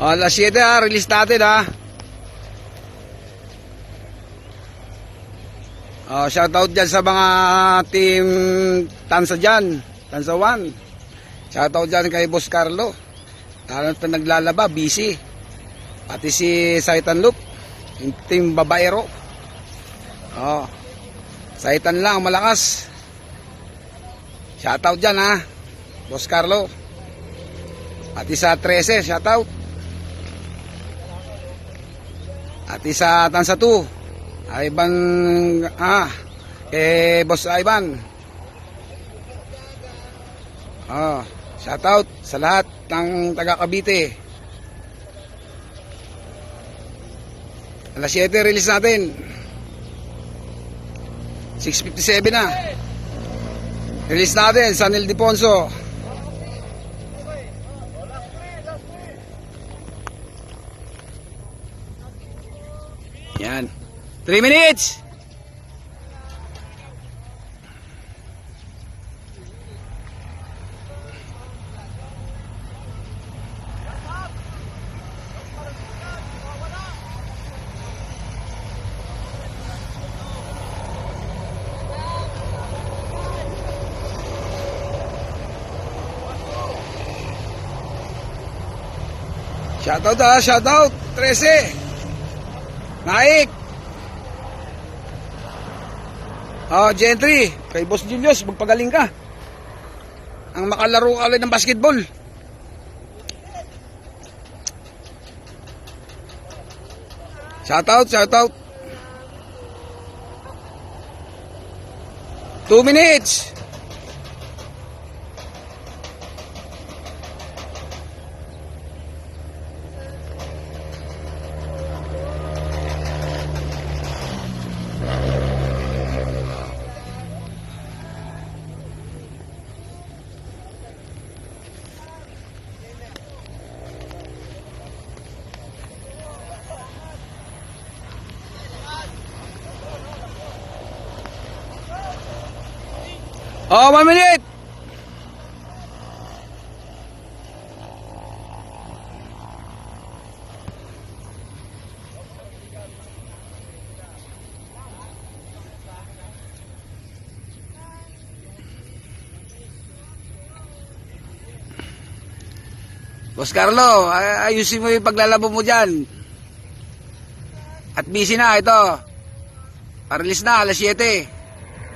Alas 7 ha, release natin ha. Shoutout dyan sa mga team Tansa dyan, Tansa 1. Shoutout dyan kay Boss Carlo. Talang pa naglalaba, busy. Pati si Saitan Loop, yung team babaero. Saitan lang, malakas. Shoutout dyan ha, Boss Carlo. Pati sa 13, shoutout. Pati sa Tansa 2, Ivan, Boss Ivan. Shoutout sa lahat ng taga Cavite. Alas 7 release natin. 6:57 na. Release natin San Ildefonso. Yan. 3 minutes. Shoutout ha, shoutout 13 Naik. Gentry, kay Boss Julius, magpagaling ka. Ang makalaro ka ulit ng basketball. Shoutout, shoutout. 2 minutes. Oh, 1 minute. Boss Carlo, ayusin mo yung paglalabo mo dyan. At busy na ito. Release na, alas 7.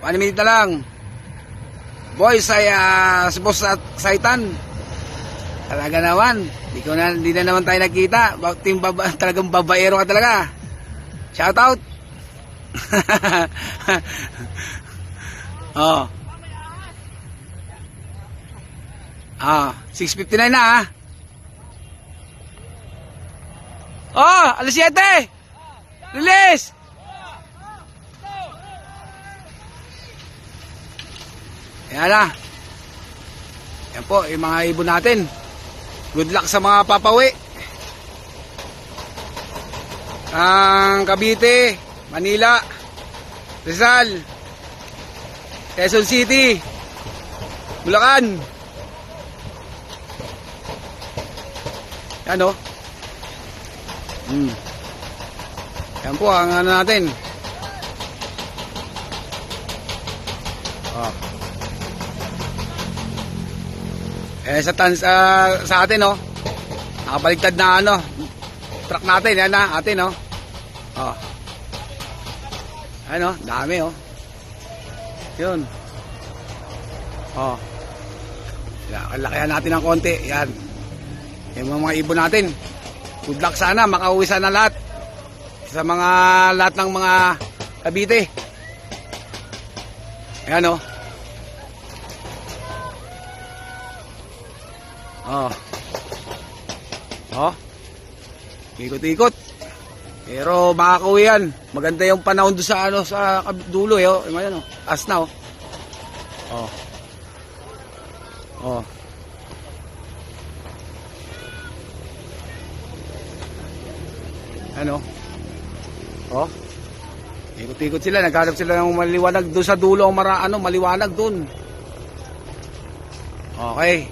1 minute na lang. Boys, si Boss Saitan. Talaga naman. Hindi na naman tayo nakita. Team talagang babaero ka talaga. Shout out. 6:59 na alas 7. Release. Yan na. Yan po, yung mga ibon natin. Good luck sa mga papawi. Ang Cavite, Manila, Rizal, Quezon City, Bulacan. Yan o. Yan po ang ano natin. Sa atin nakabaligtad na truck natin, yan na atin dami yun lakihan natin ng konti, yan yung mga ibon natin. Good luck, sana makauwi sana lahat sa lahat ng mga Cavite. Yan ikot-ikot. Pero makakauwi yan. Maganda yung panahon doon sa dulo Ayan as na ikot-ikot sila. Naghanap sila ng maliwanag doon sa dulo. Maliwanag doon. Okay.